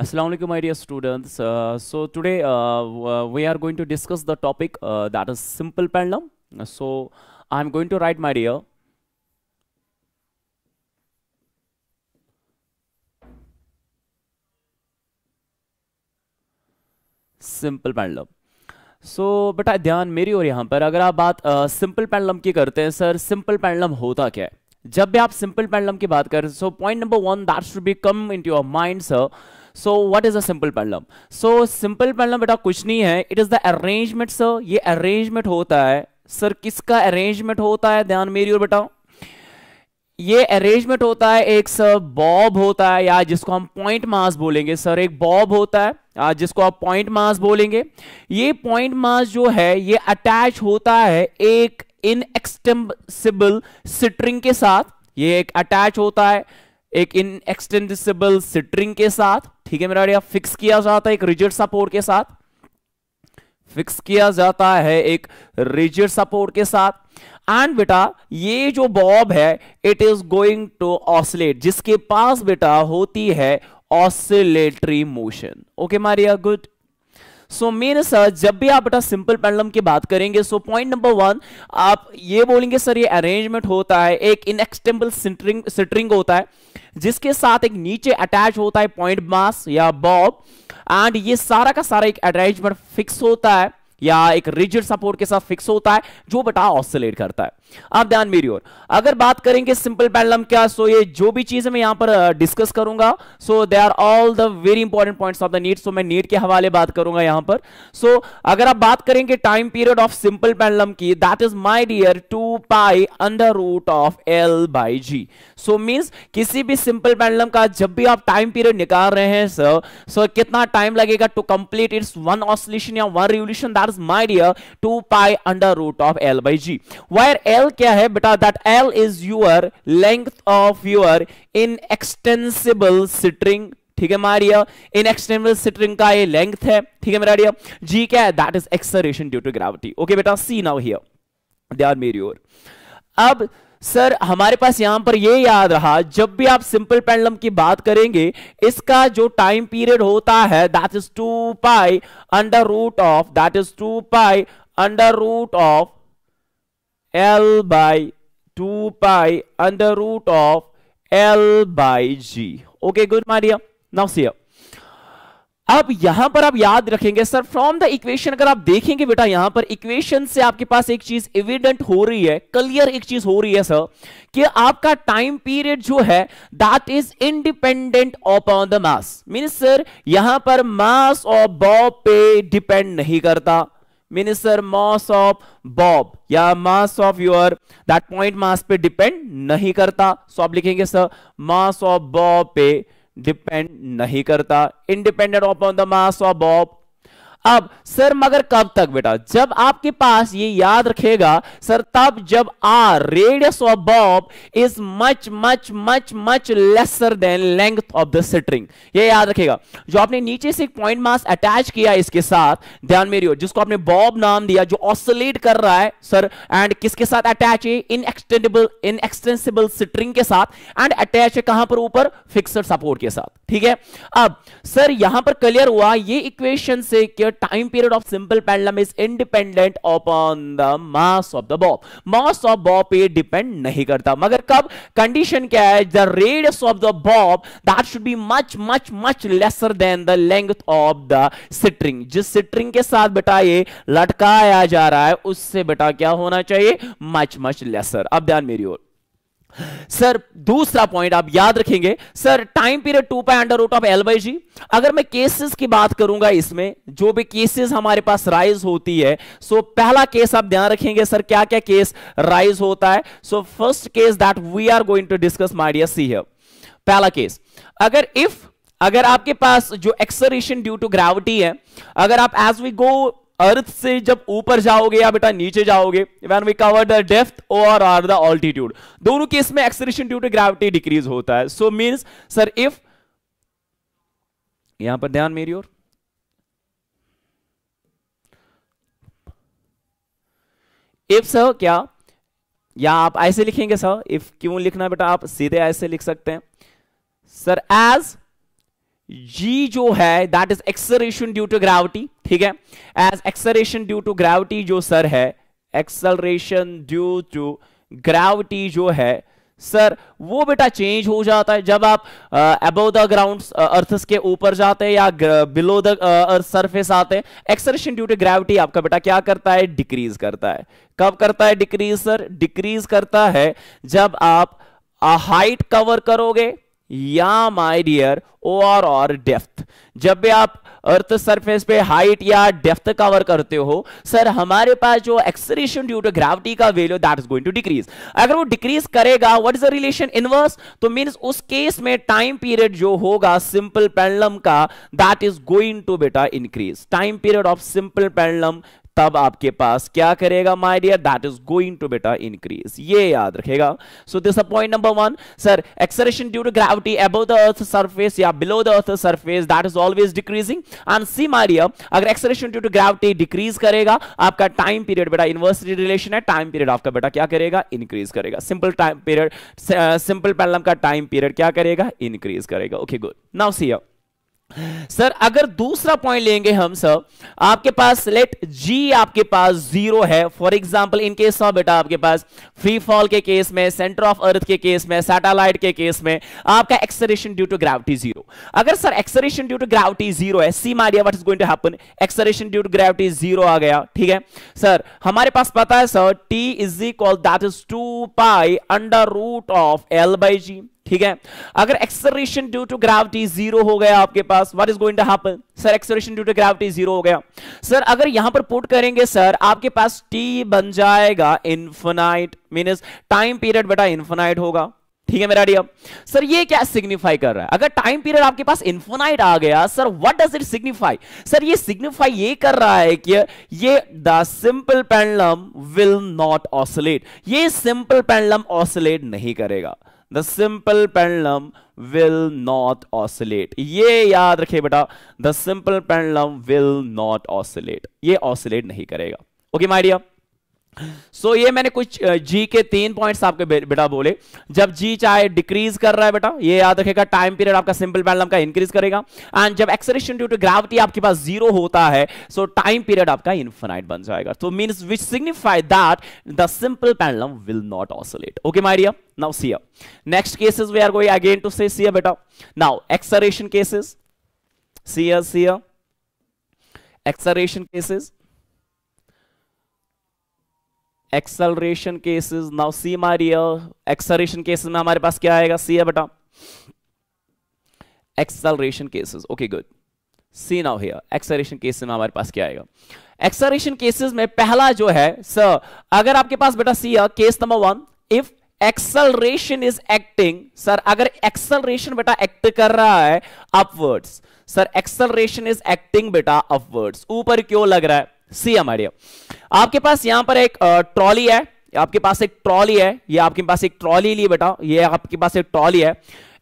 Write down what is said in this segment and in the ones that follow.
Assalamu alaikum, my dear students. So today we are going to discuss the topic that is simple pendulum. So I'm going to write, my dear, simple pendulum. सो बेटा ध्यान मेरी और यहाँ पर अगर आप बात सिंपल पेंडुलम की करते हैं, सर सिंपल पेंडुलम होता क्या है? जब भी आप सिंपल पेंडुलम की बात करें, so point number one that should be come into your mind sir. So what is a simple pendulum? So simple pendulum बेटा कुछ नहीं है, it is the arrangement sir. ये अरेंजमेंट होता है सर, किसका अरेंजमेंट होता है? ध्यान मेरी और बेटा, ये अरेंजमेंट होता है एक सर बॉब होता है, या जिसको हम पॉइंट मास बोलेंगे सर. एक बॉब होता है जिसको आप पॉइंट मास बोलेंगे. ये पॉइंट मास जो है ये अटैच होता है एक इनएक्सटेंसिबल स्ट्रिंग के साथ. ये एक अटैच होता है एक इनएक्सटेंसिबल स्ट्रिंग के साथ. ठीक है मेरा, फिक्स किया जाता है एक रिजिड सपोर्ट के साथ. फिक्स किया जाता है एक रिजिड सपोर्ट के साथ. एंड बेटा ये जो बॉब है it is going to oscillate, जिसके पास बेटा होती है oscillatory motion. Okay Maria, good. So मेरे सर जब भी आप बेटा सिंपल पेंडुलम की बात करेंगे, सो पॉइंट नंबर वन आप ये बोलेंगे सर ये अरेंजमेंट होता है एक इनएक्सटेंबल स्ट्रिंग होता है जिसके साथ एक नीचे अटैच होता है पॉइंट मास या बॉब. एंड ये सारा का सारा एक अरेंजमेंट फिक्स होता है या एक रिजिड सपोर्ट के साथ फिक्स होता है जो बेटा ऑसिलेट करता है. आप ध्यान मेरी ओर अगर बात करेंगे सिंपल पेंडुलम क्या, सो ये जो भी चीजें मैं यहां पर डिस्कस करूंगा, so they are all the very important points of the need. So मैं नीड के हवाले बात करूंगा यहां पर. सो अगर आप बात करेंगे time period of simple pendulum की, that is my dear 2 pi under root of L by G. So means किसी भी सिंपल पेंडुलम का जब भी आप टाइम पीरियड निकाल रहे हैं सर, सो कितना टाइम लगेगा to complete its one oscillation या one revolution? That is my dear 2 pi under root of L by G. Where L क्या है बेटा? That L is your length of your inextensible string. ठीक है Maria, inextensible string का ये length है. ठीक है मेरा डियर. G क्या है? That is acceleration due to gravity. Okay बेटा, सी नाउ हियर, ध्यान मेरी ओर. अब सर हमारे पास यहां पर ये याद रहा, जब भी आप सिंपल पेंडुलम की बात करेंगे इसका जो टाइम पीरियड होता है that is 2 pi under root of, that is 2 pi under root of L by 2 pi under root of L by G. Okay good my dear. Now see अब यहां पर आप याद रखेंगे सर फ्रॉम द इक्वेशन, अगर आप देखेंगे बेटा यहां पर इक्वेशन से आपके पास एक चीज एविडेंट हो रही है, क्लियर एक चीज हो रही है सर कि आपका टाइम पीरियड जो है that is independent upon the mass. Means sir यहां पर मास ऑफ बॉब पे डिपेंड नहीं करता. Means sir mass of bob या mass of your that point mass पे डिपेंड नहीं करता. सो आप लिखेंगे सर मास ऑफ बॉब पे डिपेंड नहीं करता, independent upon the mass of bob. अब सर मगर कब तक बेटा? जब आपके पास ये याद रखेगा सर तब जब R radius of bob is much much much much lesser than length of the string. ये याद रखेगा. जो आपने नीचे से एक पॉइंट मास अटैच किया इसके साथ, ध्यान मेरी ओर, जिसको आपने बॉब नाम दिया, जो ऑसिलेट कर रहा है सर, एंड किसके साथ अटैच है? इनएक्सटेंसिबल स्ट्रिंग के साथ. एंड अटैच है कहां पर? ऊपर फिक्स्ड सपोर्ट के साथ. ठीक है. अब सर यहां पर क्लियर हुआ ये इक्वेशन से कि time period of simple pendulum is independent upon the mass of the Bob. Mass of bob पे डिपेंड नहीं करता. मगर कब? कंडीशन क्या है? The radius of the Bob that should be much much much lesser then the length of the string. जिस string के साथ बेटा ये लटकाया जा रहा है उससे बेटा क्या होना चाहिए? Much much laser. अब ध्यान मेरी ओर सर दूसरा पॉइंट आप याद रखेंगे sir time period 2 pi under root of L by G. अगर मैं केसेस की बात करूंगा, इसमें जो भी केसेस हमारे पास राइज होती है, सो पहला केस आप ध्यान रखेंगे सर क्या क्या केस राइज होता है. So first case that we are going to discuss my dear, see here. पहला केस, अगर आपके पास जो एक्सेलरेशन ड्यू टू ग्रेविटी है, अगर आप एज वी गो अर्थ से जब ऊपर जाओगे या बेटा नीचे जाओगे, when we cover the depth और द ऑल्टीट्यूड, दोनों केस में acceleration due to gravity decrease होता है. सो मींस सर इफ, यहां पर ध्यान मेरी ओर, इफ सर क्या, या आप ऐसे लिखेंगे सर, इफ क्यों लिखना बेटा, आप सीधे ऐसे लिख सकते हैं सर. एज जी जो है that is acceleration due to gravity, ठीक है, as acceleration due to gravity जो सर है, एक्सेलरेशन ड्यू टू ग्रेविटी जो है सर वो बेटा चेंज हो जाता है जब आप अबव द ग्राउंड अर्थ के ऊपर जाते हैं या बिलो द अर्थ सरफेस आते हैं। एक्सेलरेशन ड्यू टू ग्रेविटी आपका बेटा क्या करता है, डिक्रीज करता है। कब करता है डिक्रीज सर, डिक्रीज करता है जब आप हाइट कवर करोगे या माय डियर और डेप्थ। जब भी आप अर्थ सरफेस पे हाइट या डेप्थ कवर करते हो सर, हमारे पास जो एक्सेलरेशन ड्यू टू ग्रेविटी का value that is going to decrease. अगर वो डिक्रीज करेगा, what is the relation, inverse, तो मींस उस केस में टाइम पीरियड जो होगा सिंपल पेंडुलम का दैट इज गोइंग टू बेटा increase. Time period of simple pendulum तब आपके पास क्या करेगा my dear, that is going to बेटा इंक्रीज, ये याद रखेगा। So this is point number 1 sir, acceleration due to gravity above the earth surface या below the earth surface that is always decreasing. And see my dear, अगर acceleration due to gravity decrease करेगा, आपका time period बेटा inversely relation है, time period आपका बेटा क्या करेगा, इंक्रीज करेगा। Simple time period, simple pendulum का टाइम पीरियड क्या करेगा, इंक्रीज करेगा। Okay good, now see here sir, अगर दूसरा पॉइंट लेंगे हम सर, आपके पास लेट जी आपके पास 0 है, for example in case of बेटा आपके पास फ्री फॉल के केस में, सेंटर ऑफ अर्थ के केस में, सैटेलाइट के केस में आपका एक्सेलरेशन ड्यू टू ग्रेविटी 0। अगर sir acceleration due to gravity 0 है, see my dear what is going to happen, acceleration due to gravity 0 आ गया, ठीक है सर। हमारे पास पता है sir T is equal that is 2 pi under root of L by G, ठीक है। अगर एक्सेलरेशन ड्यू टू ग्रेविटी 0 हो गया आपके पास, what is going to happen sir, acceleration due to gravity 0 हो गया सर। अगर यहां पर पुट करेंगे सर, आपके पास t बन जाएगा इन्फिनाइट, मींस टाइम पीरियड बेटा इन्फिनाइट होगा, ठीक है मेरा डियर सर। ये क्या सिग्निफाई कर रहा है, अगर टाइम पीरियड आपके पास इन्फिनाइट आ गया sir, what does it signify sir, ये सिग्निफाई ये कर रहा है कि ये the simple pendulum will not oscillate, ये सिंपल पेंडुलम ऑसिलेट नहीं करेगा। The simple pendulum will not oscillate, ये याद रखे बेटा, the simple pendulum will not oscillate, ये oscillate नहीं करेगा। ओके माय डियर, सो ये मैंने कुछ जी के 3 पॉइंट्स आपके बेटा बोले। जब जी चाहे डिक्रीज कर रहा है बेटा, ये याद रखेगा, टाइम पीरियड आपका सिंपल पेंडुलम का इंक्रीज करेगा। एंड जब एक्सेलरेशन ड्यू टू ग्रेविटी आपके पास 0 होता है, सो टाइम पीरियड आपका इनफिनाइट बन जाएगा। तो means which signify that the simple pendulum will not oscillate. Okay my dear, now see here next cases we are going again to say, see here बेटा, now acceleration cases, see here acceleration cases, acceleration cases. Now see my dear, acceleration cases में हमारे पास क्या आएगा, see है बेटा acceleration cases. Okay good, see now here acceleration cases में हमारे पास क्या आएगा। एक्सेलरेशन केसेस में पहला जो है सर, अगर आपके पास बेटा सी है case number 1, if acceleration is acting, sir अगर एक्सेलरेशन बेटा एक्ट कर रहा है upwards, sir acceleration is acting बेटा अपवर्ड्स, ऊपर क्यों लग रहा है, सी हमारे आपके पास यहां पर एक ट्रॉली है, आपके पास एक ट्रॉली है, ये आपके पास एक ट्रॉली ली बेटा, ये आपके पास एक ट्रॉली है।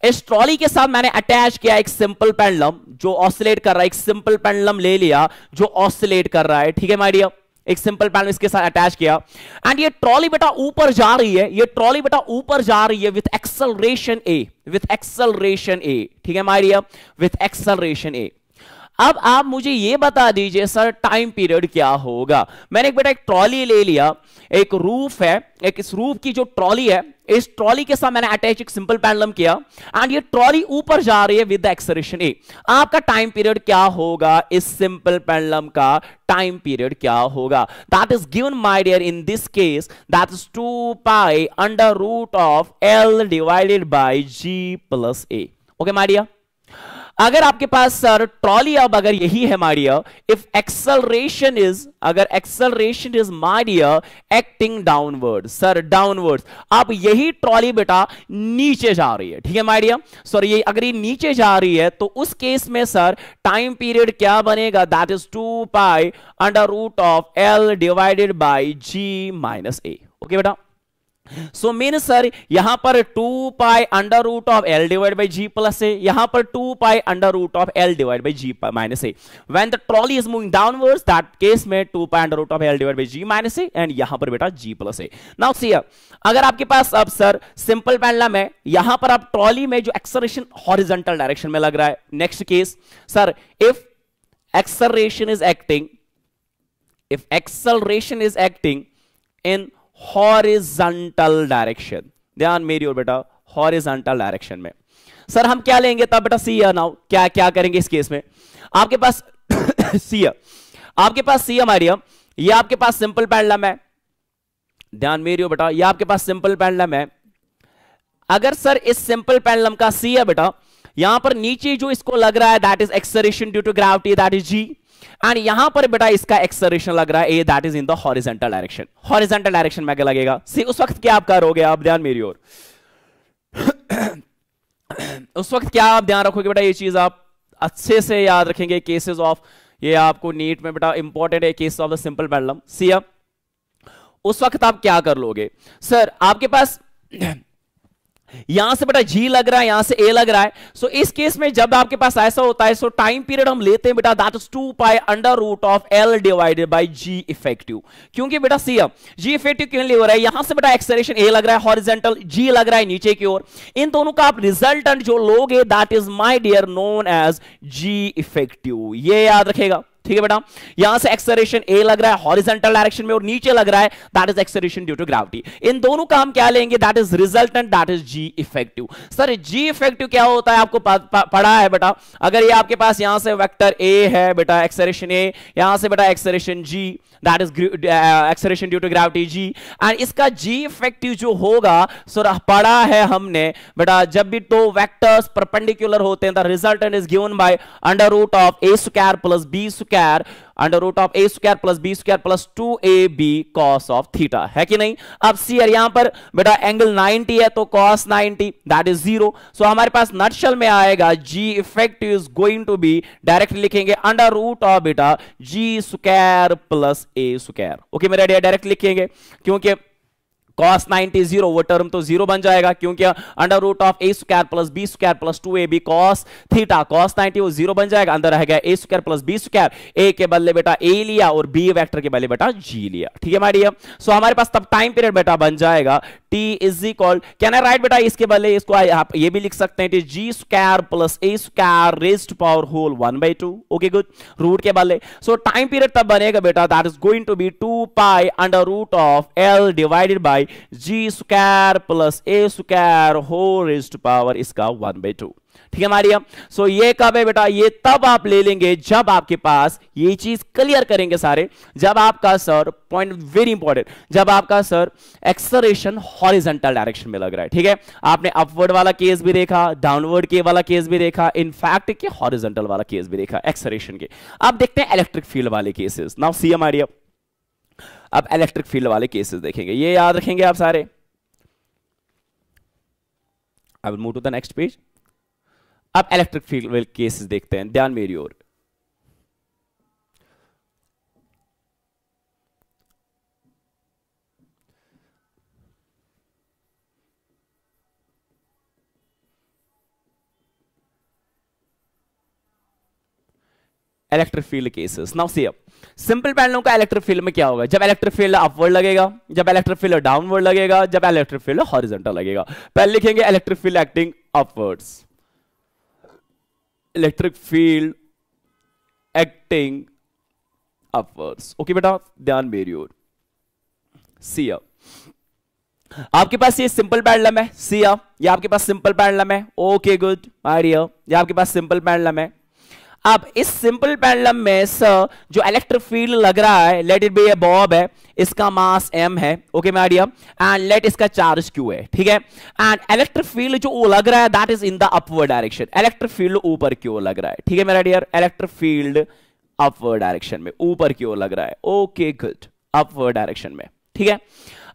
इस ट्रॉली के साथ मैंने अटैच किया एक सिंपल पेंडुलम जो ऑसिलेट कर रहा है, एक सिंपल पेंडुलम ले लिया जो ऑसिलेट कर रहा है, ठीक है माय डियर, एक सिंपल पेंडुलम इसके साथ अटैच किया। एंड ये ट्रॉली बेटा ऊपर जा रही है, ये ट्रॉली बेटा ऊपर जा रही है with acceleration A, with acceleration A, ठीक है my dear, with acceleration A. अब आप मुझे ये बता दीजिए सर टाइम पीरियड क्या होगा। मैंने एक बेटा एक ट्रॉली ले लिया, एक रूफ है, एक इस रूफ की जो ट्रॉली है, इस ट्रॉली के साथ मैंने अटैच एक सिंपल पेंडुलम किया एंड ये ट्रॉली ऊपर जा रही है विद द एक्सेलरेशन ए। आपका टाइम पीरियड क्या होगा, इस सिंपल पेंडुलम का टाइम पीरियड क्या होगा, that is given my dear in this case, that is 2 pi under root of L divided by G plus A. Okay my dear, अगर आपके पास सर ट्रॉली अब अगर यही है my dear, if acceleration is, अगर acceleration is my dear acting downward, sir downward, अब यही ट्रॉली बेटा नीचे जा रही है, ठीक है माय डियर, सर ये अगर ये नीचे जा रही है तो उस केस में सर टाइम पीरियड क्या बनेगा, that is 2 pi under root of L divided by G minus A. Okay बेटा, सो मीन सर यहां पर 2 pi under root of L divide by G plus A, यहां पर 2 pi under root of L divide by G minus A. When the trolley is moving downwards that case में 2 pi under root of L divide by G minus A, and यहां पर बेटा जी plus ए। Now see अगर आपके पास अब sir simple pendulum है, यहां पर आप ट्रॉली में जो एक्सेलरेशन हॉरिजॉन्टल डायरेक्शन में लग रहा है। Next case sir if acceleration is acting in horizontal direction, ध्यान मेरी और बेटा, हॉरिजॉन्टल डायरेक्शन में सर हम क्या लेंगे तब बेटा सी नाउ क्या करेंगे इस केस में। आपके पास सी आपके पास सी मारिया, ये आपके पास सिंपल पेंडुलम है, ध्यान मेरी और बेटा, ये आपके पास सिंपल पेंडुलम है। अगर सर इस सिंपल पेंडुलम का सी है बेटा, यहां पर नीचे जो इसको लग रहा है that is acceleration due to gravity, that is G, and यहां पर बेटा इसका एक्सेलरेशन लग रहा है A, that is in the horizontal direction. Horizontal direction में क्या लगेगा सी, उस वक्त क्या आप करोगे, आप ध्यान मेरी ओर उस वक्त क्या आप ध्यान रखोगे बेटा, ये चीज आप अच्छे से याद रखेंगे। केसेस ऑफ, ये आपको नीट में बेटा इंपॉर्टेंट है, cases of the simple pendulum. See उस वक्त आप क्या कर लोगे सर, आपके पास यहां से बेटा जी लग रहा है, यहां से ए लग रहा है। सो इस केस में जब आपके पास ऐसा होता है, सो टाइम पीरियड हम लेते हैं बेटा that is 2 pi under root of L divided by G effective. क्योंकि बेटा सी जी इफेक्टिव क्यों ले हो रहा है, यहां से बेटा एक्सेलरेशन ए लग रहा है हॉरिजॉन्टल, जी लग रहा है नीचे की ओर, इन दोनों का आप रिजल्टेंट जो लोगे that is my dear known as G effective, ये याद रखेगा। ठीक है बेटा, यहां से एक्सेलरेशन ए लग रहा है हॉरिजॉन्टल डायरेक्शन में और नीचे लग रहा है that is acceleration due to gravity, इन दोनों का हम क्या लेंगे that is resultant, that is G effective. Sir G effective क्या होता है आपको पढ़ा है बेटा, अगर ये आपके पास यहां से वेक्टर ए है बेटा एक्सेलरेशन ए, यहां से बेटा acceleration G that is acceleration due to gravity G, and इसका जी इफेक्टिव जो होगा सर पढ़ा है हमने बेटा, जब भी दो वेक्टर्स परपेंडिकुलर होते हैं the resultant is given by under root of A square plus B square, under root of A square plus B square plus 2ab cos of theta, है कि नहीं। अब सी यहां पर बेटा एंगल 90 है तो कॉस 90 दैट इज 0। सो हमारे पास नटशल में आएगा G effective is going to be, direct लिखेंगे अंडर रूट ऑफ बेटा G square plus A square. Okay मेरा डायरेक्ट लिखेंगे, क्योंकि cos 90 0, वो टर्म तो 0 बन जाएगा, क्योंकि under root of A square plus B square plus 2ab cos theta, cos 90 वो 0 बन जाएगा, अंदर रहेगा A square plus B square, A के बदले बेटा ए लिया और बी वेक्टर के बदले बेटा जी लिया। ठीक है माय डियर, सो हमारे पास तब टाइम पीरियड बेटा बन जाएगा t is equal, can I right बेटा इसके बदले इसको आप ये भी लिख सकते हैं G square plus A square raised power whole 1/2। Okay good, root के बदले, सो टाइम पीरियड तब बनेगा बेटा that is going to be 2 pi under root of L divided by G square plus A square whole raised power इसका 1/2। ठीक है मारिया, सो ये कब है बेटा, ये तब आप ले लेंगे जब आपके पास ये चीज क्लियर करेंगे सारे, जब आपका सर पॉइंट वेरी इंपॉर्टेंट, जब आपका सर एक्सेलरेशन हॉरिजॉन्टल डायरेक्शन में लग रहा है। ठीक है, आपने अपवर्ड वाला केस भी देखा, डाउनवर्ड के वाला केस भी देखा, इनफैक्ट के हॉरिजॉन्टल वाला केस भी देखा एक्सेलरेशन के। अब देखते हैं इलेक्ट्रिक फील्ड वाले केसेस। नाउ सी मारिया, अब इलेक्ट्रिक फील्ड वाले केसेस देखेंगे, ये याद रखेंगे आप सारे। I will move to the next page. अब इलेक्ट्रिक फील्ड केसेस देखते हैं, ध्यान मेरी ओर। Electric field cases, now see अप सिंपल पेंडुलम का इलेक्ट्रिक फील्ड में क्या होगा, जब इलेक्ट्रिक फील्ड अपवर्ड लगेगा, जब इलेक्ट्रिक फील्ड डाउनवर्ड लगेगा, जब इलेक्ट्रिक फील्ड हॉरिजॉन्टल लगेगा। पहले लिखेंगे electric field acting upwards, electric field acting upwards. Okay बेटा, ध्यान मेरी ओर। सी अप आपके पास ये सिंपल पेंडुलम है, सी अप ये आपके पास सिंपल पेंडुलम है। ओके गुड माय डियर, ये आपके पास सिंपल पेंडुलम है। अब इस सिंपल पेंडुलम में सर जो इलेक्ट्रिक फील्ड लग रहा है, let it be a bob है, इसका मास m है। Okay my dear, and let इसका चार्ज q है। ठीक है, एंड इलेक्ट्रिक फील्ड जो लग रहा है that is in the upward direction, electric field ऊपर की ओर लग रहा है। ठीक है मेरा dear, electric field upward direction में ऊपर की ओर लग रहा है। ओके गुड, अपवर्ड डायरेक्शन में। ठीक है,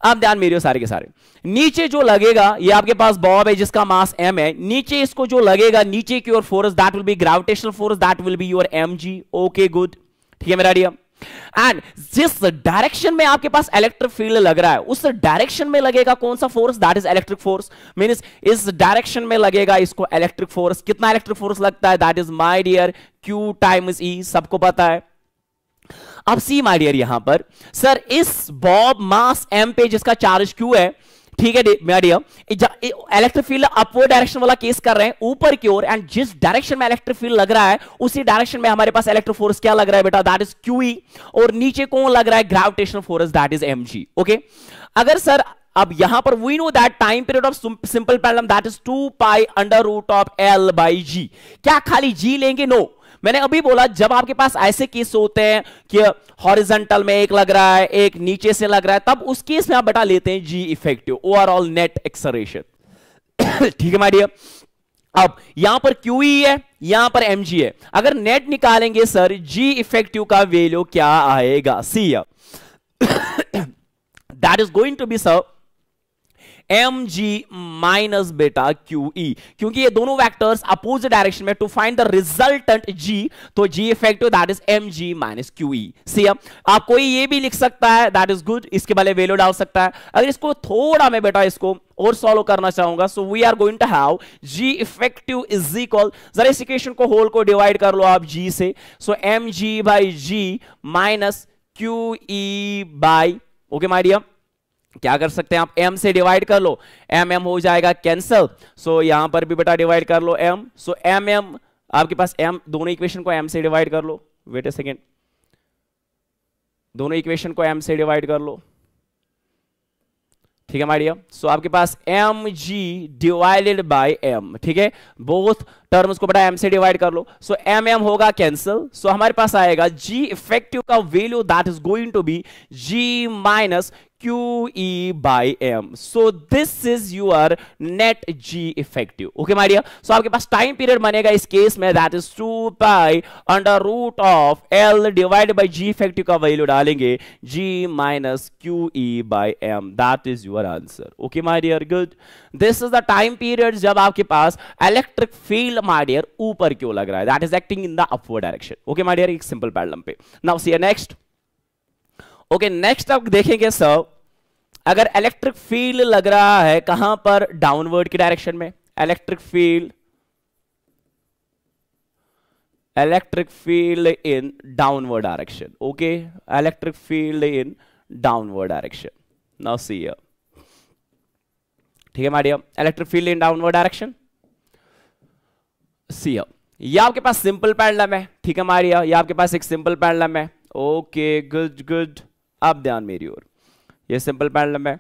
अब ध्यान मेरे सारे के सारे, नीचे जो लगेगा ये आपके पास बॉब है जिसका मास m है, नीचे इसको जो लगेगा नीचे की ओर force that will be gravitational force, that will be your mg। Okay good, ठीक है मेरा डियर, एंड जिस डायरेक्शन में आपके पास इलेक्ट्रिक फील्ड लग रहा है उस डायरेक्शन में लगेगा कौन सा force, that is electric force. Means इस डायरेक्शन में लगेगा इसको इलेक्ट्रिक फोर्स। कितना इलेक्ट्रिक फोर्स लगता है, that is my dear Q times E, सबको पता है। अब सी माय डियर यहां पर सर इस बॉब मास m पे जिसका चार्ज Q है, ठीक है मेरा dear, electric field upward direction वाला केस कर रहे हैं ऊपर की ओर, एंड जिस डायरेक्शन में इलेक्ट्रिक फील्ड लग रहा है उसी डायरेक्शन में हमारे पास इलेक्ट्रिक फोर्स क्या लग रहा है बेटा, दैट इज QE, और नीचे कौन लग रहा है, gravitational force, that is mg। Okay, अगर सर अब यहां पर we know that time period of simple pendulum that is 2 pi under root of L by G। क्या खाली G लेंगे? नो, मैंने अभी बोला जब आपके पास ऐसे केस होते हैं कि हॉरिजॉन्टल में एक लग रहा है एक नीचे से लग रहा है, तब उस केस में आप बता लेते हैं G effective, overall net acceleration. ठीक है माय डियर। अब यहां पर QE है, यहां पर mg है, अगर नेट निकालेंगे सर G इफेक्टिव का वैल्यू क्या आएगा, see that is going to be sir mg minus बेटा QE, क्योंकि ये दोनों वेक्टर्स अपोजिट डायरेक्शन में, to find the resultant G, तो G effective that is mg minus QE। See आप कोई ये भी लिख सकता है, दैट इज गुड, इसके वाले वैल्यू डाल सकता है। अगर इसको थोड़ा मैं बेटा इसको और सॉल्व करना चाहूंगा, so we are going to have G effective is equal, जरा इस इक्वेशन को होल को डिवाइड कर लो आप G से, so mg by G minus QE by, okay my dear, क्या कर सकते हैं आप, m से डिवाइड कर लो, m हो जाएगा कैंसल, सो यहां पर भी बेटा डिवाइड कर लो m, सो m आपके पास m, दोनों इक्वेशन को m से डिवाइड कर लो, वेट अ सेकेंड, दोनों इक्वेशन को m से डिवाइड कर लो, ठीक है माय डियर। सो आपके पास mg डिवाइडेड बाय m, ठीक है, बोथ टर्म्स को बेटा m से डिवाइड कर लो, सो m होगा कैंसल, सो हमारे पास आएगा G इफेक्टिव का value that is going to be G minus QE by m, so this is your net G effective, okay my dear। so आपके पास टाइम पीरियड बनेगा इस केस में, that is 2 pi under root of L divided by G effective का value डालेंगे G minus QE by m, that is your answer, okay my dear, good। this is the time period जब आपके पास electric field my dear ऊपर क्यों लग रहा है, that is acting in the upward direction, okay my dear, एक simple pendulum पे। now see next, okay next आप देखेंगे सर, अगर इलेक्ट्रिक फील्ड लग रहा है कहां पर, डाउनवर्ड की डायरेक्शन में, electric field in downward direction, okay, electric field in downward direction. Now see here, ठीक है my dear, electric field in downward direction, see here, ये आपके पास सिंपल पेंडुलम है, ठीक है माय डियर, ये आपके पास एक सिंपल पेंडुलम है, ओके गुड गुड। अब ध्यान मेरी ओर, ये सिंपल पेंडुलम है।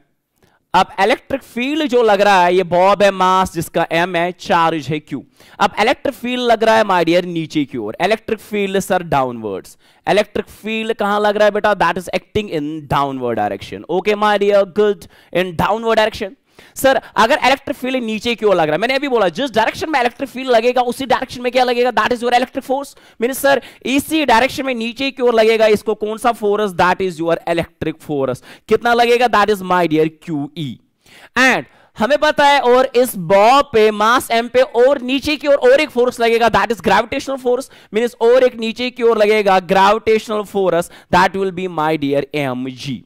अब इलेक्ट्रिक फील्ड जो लग रहा है ये बॉब है, मास जिसका m है, चार्ज है Q। अब इलेक्ट्रिक फील्ड लग रहा है माय डियर नीचे की ओर, electric field sir downwards, electric field कहां लग रहा है बेटा, that is acting in downward direction, okay my dear, good, in downward direction. Sir अगर इलेक्ट्रिक फील्ड नीचे की ओर लग रहा है, मैंने अभी बोला जिस डायरेक्शन में इलेक्ट्रिक फील्ड लगेगा उसी डायरेक्शन में क्या लगेगा, that is your electric force. Mean sir इसी डायरेक्शन में नीचे की ओर लगेगा इसको कौन सा force, that is your electric force. कितना लगेगा, that is my dear QE। And हमें पता है और इस बॉब पे मास m पे और नीचे की ओर और एक फोर्स लगेगा, that is gravitational force, means और एक नीचे की ओर लगेगा gravitational force, that will be my dear mg।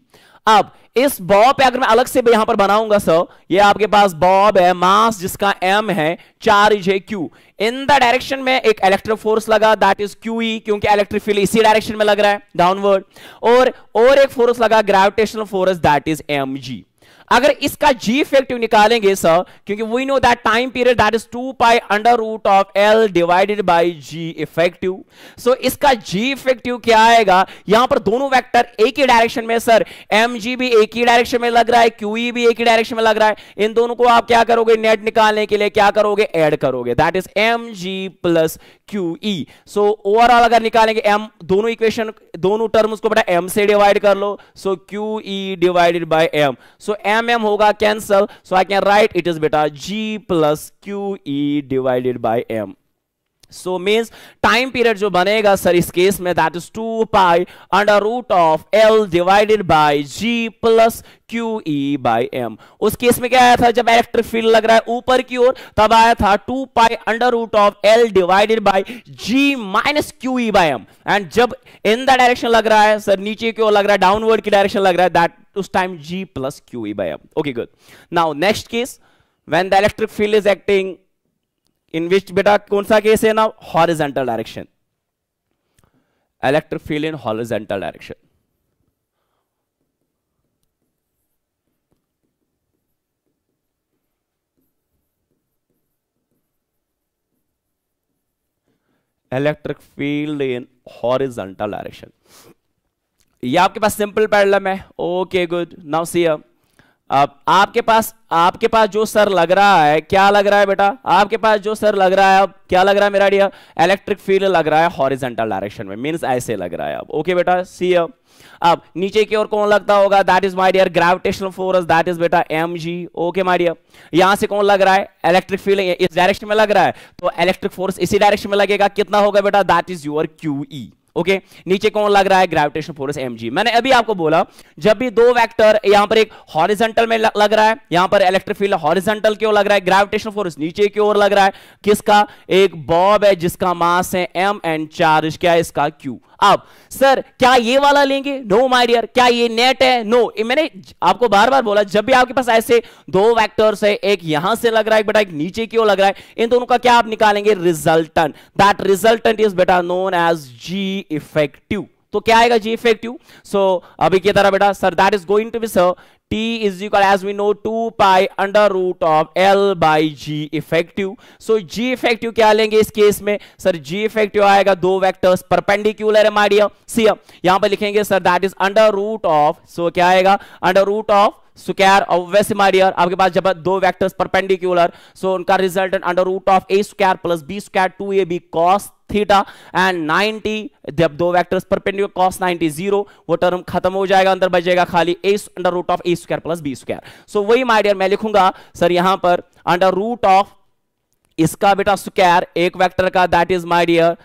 अब इस बॉब पे अगर मैं अलग से यहां पर बनाऊंगा सर, ये आपके पास बॉब है, मास जिसका m है, चार्ज है Q, इन द डायरेक्शन में एक इलेक्ट्रिक फोर्स लगा, दैट इज QE, क्योंकि इलेक्ट्रिक फील्ड इसी डायरेक्शन में लग रहा है डाउनवर्ड, और एक फोर्स लगा gravitational force, that is mg। अगर इसका G इफेक्टिव निकालेंगे सर, क्योंकि we know that time period that is 2 pi under root of L divided by G effective, so इसका G इफेक्टिव क्या आएगा, यहां पर दोनों वेक्टर एक ही डायरेक्शन में सर, mg भी एक ही डायरेक्शन में लग रहा है, QE भी एक ही डायरेक्शन में लग रहा है, इन दोनों को आप क्या करोगे, नेट निकालने के लिए क्या करोगे, ऐड करोगे, that is mg plus QE। So overall अगर निकालेंगे m, दोनों इक्वेशन दोनों टर्म्स को बेटा m से डिवाइड कर लो, so QE divided by m, so m होगा cancel, so I can write it is बेटा G plus QE divided by m। So means time period जो बनेगा सर इस केस में that is 2 pi under root of L divided by G plus Q E by M. उस case में क्या आया था जब इलेक्ट्रिक फील्ड लग रहा है ऊपर की ओर, तब आया था 2 pi under root of L divided by G minus Q E by M. And जब इन द डायरेक्शन लग रहा है सर, नीचे की ओर लग रहा है, डाउनवर्ड की डायरेक्शन लग रहा है, दैट उस time G plus Q E by M. Okay good. Now next case when the electric field is acting in which, बेटा कौन सा केस है ना, horizontal direction, electric field in horizontal direction. Electric field in horizontal direction, ये आपके पास simple parallel है। Okay good. Now see अब आपके पास जो सर लग रहा है, क्या लग रहा है बेटा, आपके पास जो सर लग रहा है, अब क्या लग रहा है मेरा डियर, इलेक्ट्रिक फील्ड लग रहा है हॉरिजॉन्टल डायरेक्शन में, मींस ऐसे लग रहा है अब। ओके बेटा सी अब नीचे की ओर कौन लगता होगा, that is my dear gravitational force, that is बेटा mg। ओके माय डियर, यहां से कौन लग रहा है, इलेक्ट्रिक फील्ड इस डायरेक्शन में लग रहा है, तो इलेक्ट्रिक फोर्स इसी डायरेक्शन में लगेगा, कितना होगा बेटा, that is your QE। Okay नीचे कौन लग रहा है, ग्रेविटेशनल फोर्स mg। मैंने अभी आपको बोला जब भी दो वेक्टर, यहां पर एक हॉरिजॉन्टल में लग रहा है, यहां पर इलेक्ट्रिक फील्ड हॉरिजॉन्टल की ओर लग रहा है, ग्रेविटेशनल फोर्स नीचे की ओर लग रहा है, किसका, एक बॉब है जिसका मास है m एंड चार्ज क्या है इसका q। अब सर क्या ये वाला लेंगे, नो माय डियर, क्या ये नेट है, नो। मैंने आपको बार बार बोला जब भी आपके पास ऐसे दो वेक्टर्स है, एक यहां से लग रहा है बेटा, एक नीचे की ओर लग रहा है, इन दोनों का क्या आप निकालेंगे, रिजल्टेंट। दैट रिजल्टेंट इज बेटा नोन एज जी इफेक्टिव। तो क्या आएगा, जी इफेक्टिव। सो अभी की तरह बेटा sir that is going to be sir T is equal as we know 2 pi under root of L by G effective. So G effective क्या लेंगे इस केस में सर, G effective आएगा दो वेक्टर्स परपेंडिकुलर है माय डियर। सी यहां पर लिखेंगे sir that is under root of, so क्या आएगा, under root of square of, वैसे माय डियर आपके पास जब दो वेक्टर्स परपेंडिकुलर, सो उनका resultant under root of a square plus b square 2ab cos theta and 90, जब दो वेक्टर्स परपेंडिकुलर cos 90 0, वो टर्म खत्म हो जाएगा, अंदर बचेगा खाली a under root of a square plus b square. So वही माय डियर मैं लिखूंगा सर यहां पर अंडर रूट ऑफ इसका बेटा स्क्वायर, एक वेक्टर का, that is my dear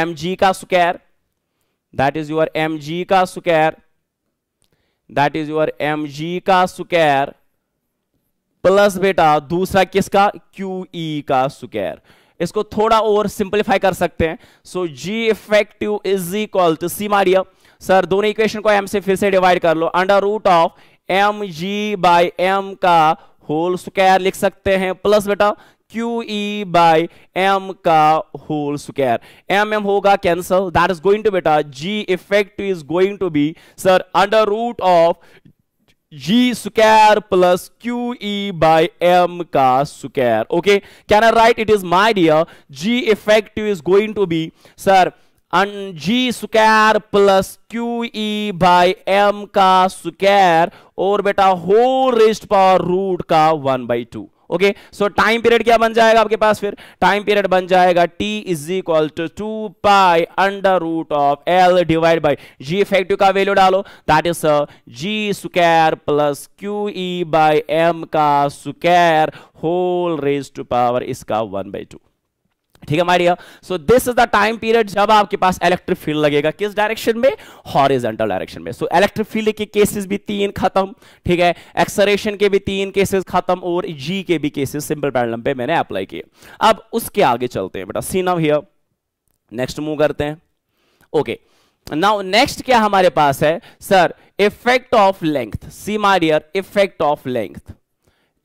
mg का square, that is your mg का square, that is your mg का स्क्वायर प्लस बेटा दूसरा किसका, QE का स्क्वायर। इसको थोड़ा और सिंपलीफाई कर सकते हैं, so G effective is equal to, see my dear sir दोनों इक्वेशन को m से फिर से डिवाइड कर लो, under root of mg by m का होल स्क्वायर लिख सकते हैं, प्लस बेटा QE बाय m का होल स्क्वायर, m होगा cancel, that is going to बेटा G effective is going to be sir under root of G square plus QE by M का square. Okay, can I write it is my dear G effective is going to be sir G square plus QE by M का square और बेटा whole raised power root का 1/2. Okay so time period क्या बन जाएगा आपके पास, फिर time period बन जाएगा T is equal to 2 pi under root of L divide by G effective का वैल्यू डालो, that is G square plus QE by M का square whole raise to power इसका 1/2। ठीक है my dear, so this is the time period जब आपके पास electric field लगेगा, किस डायरेक्शन में, हॉरिजॉन्टल डायरेक्शन में। सो इलेक्ट्रिक फील्ड के केसेस भी 3 खत्म, ठीक है, एक्सलेरेशन के भी 3 केसेस खत्म और जी के भी केसेस सिंपल पैरेलल पे मैंने अप्लाई किए। अब उसके आगे चलते हैं बेटा, see now here, next move करते हैं। ओके नाउ नेक्स्ट क्या हमारे पास है sir, effect of length. See my dear effect of length,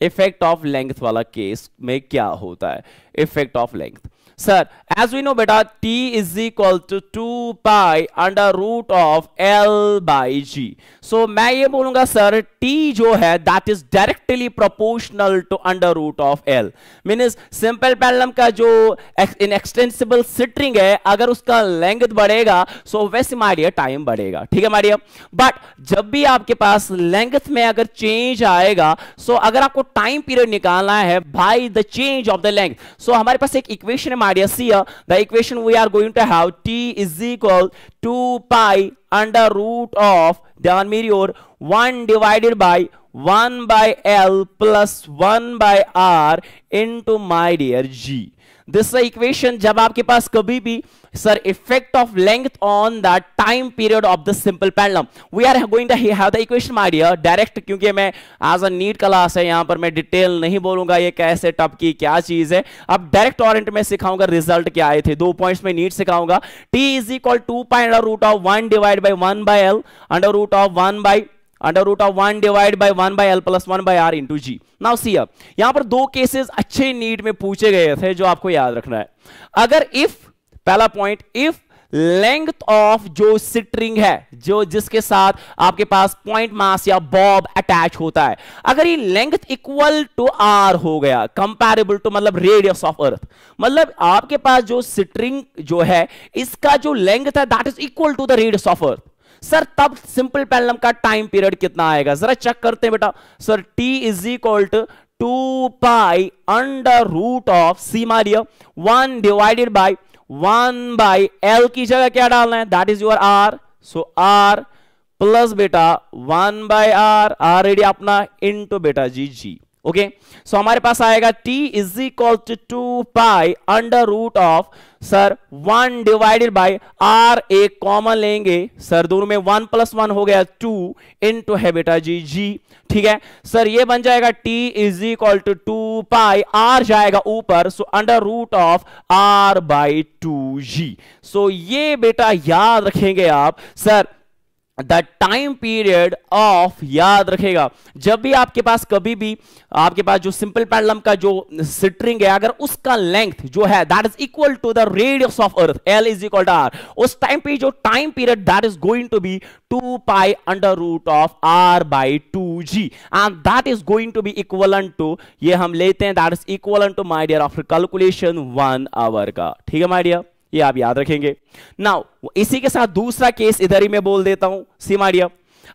effect of length वाला केस में क्या होता है, effect of length sir as we know बेटा T is equal to 2 pi under root of L by G। So मैं ये बोलूंगा sir T जो है that is directly proportional to under root of L, means simple parallel का जो इन extensible string है, अगर उसका लेंथ बढ़ेगा सो वैसे माय डियर टाइम बढ़ेगा। ठीक है माय डियर, बट जब भी आपके पास लेंथ में अगर चेंज आएगा, सो अगर आपको टाइम पीरियड निकालना है by the change of the length, so हमारे पास एक इक्वेशन है my dear, see the equation we are going to have T is equal 2 pi under root of ध्यान मेरी ओर 1 divided by 1/L plus 1/R into my dear G। This equation जब आपके पास कभी भी sir effect of length on the time period of the simple pendulum, we are going to have the equation my dear direct, क्योंकि मैं as a neat class है यहां पर मैं डिटेल नहीं बोलूंगा ये कैसे टप की क्या चीज है। अब डायरेक्ट ऑरेंट में सिखाऊंगा रिजल्ट क्या आए थे, 2 पॉइंट्स में नीट सिखाऊंगा। t is equal 2 pi under root of 1 divide by 1/L under root of 1 divide by 1/L plus 1/R into G। Now see अब यहां पर 2 केसेस अच्छे नीट में पूछे गए थे जो आपको याद रखना है। अगर इफ पहला पॉइंट, इफ लेंथ ऑफ जो स्ट्रिंग है जो जिसके साथ आपके पास पॉइंट मास या बॉब अटैच होता है, अगर ये लेंथ इक्वल टू आर हो गया, कंपैरेबल टू मतलब रेडियस ऑफ अर्थ, मतलब आपके पास जो स्ट्रिंग जो है इसका जो लेंथ है that is equal to the radius of earth, sir तब सिंपल पेंडुलम का टाइम पीरियड कितना आएगा जरा चेक करते हैं बेटा। Sir t is equal to 2 pi under root of सी मारिया 1 डिवाइडेड बाय 1/L की जगह क्या डालना है, that is your R, so R plus बेटा 1/R, R रेडी अपना इनटू बेटा G। ओके, सो हमारे पास आएगा t is equal to 2 pi under root of sir 1 divided by R, एक कॉमन लेंगे सर, दोनों में 1 प्लस 1 हो गया 2 इनटू है बेटा G। ठीक है सर, ये बन जाएगा t is equal to 2 pi, R जाएगा ऊपर, so under root of R/2G। So ये बेटा याद रखेंगे आप sir the time period of, याद रखेगा जब भी आपके पास कभी भी आपके पास जो सिंपल पेंडुलम का जो स्ट्रिंग है अगर उसका लेंथ जो है that is equal to the radius of earth, L is equal to R, उस टाइम पे जो time period that is going to be 2 pi under root of R/2G and that is going to be equivalent to, ये हम लेते हैं that is equivalent to my dear after calculation 1 hour का। ठीक है माय डियर, ये आप याद रखेंगे। नाउ इसी के साथ दूसरा केस इधर ही मैं बोल देता हूं, सी माय डियर,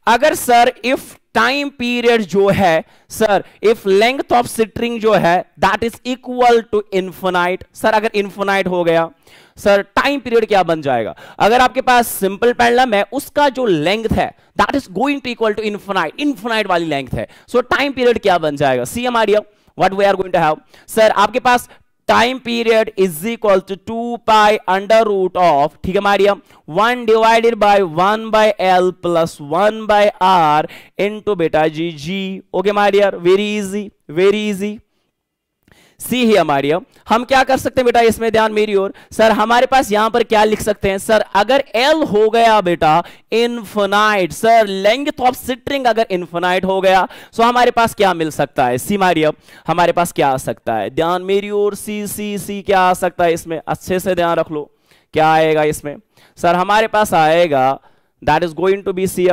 अगर सर इफ टाइम पीरियड जो है sir, if length of string जो है that is equal to infinite, sir अगर इन्फिनाइट हो गया सर टाइम पीरियड क्या बन जाएगा, अगर आपके पास सिंपल पेंडुलम है उसका जो लेंथ है that is going to equal to infinite, infinite वाली लेंथ है, सो टाइम पीरियड क्या बन जाएगा, see my dear what we are going to have, sir आपके पास time period is equal to 2 pi under root of, ठीक है मारिया 1 divided by 1/L plus 1/R into बेटा G। ओके मारिया, वेरी इजी। सी ही हमारी, हम क्या कर सकते हैं बेटा इसमें ध्यान मेरी ओर, सर हमारे पास यहां पर क्या लिख सकते हैं सर, अगर L हो गया बेटा infinite, sir length of string अगर इन्फिनाइट हो गया सो हमारे पास क्या मिल सकता है, सी मारिया हमारे पास क्या आ सकता है, ध्यान मेरी ओर, सी क्या आ सकता है इसमें, अच्छे से ध्यान रख लो क्या आएगा इसमें, सर हमारे पास आएगा that is going to be see,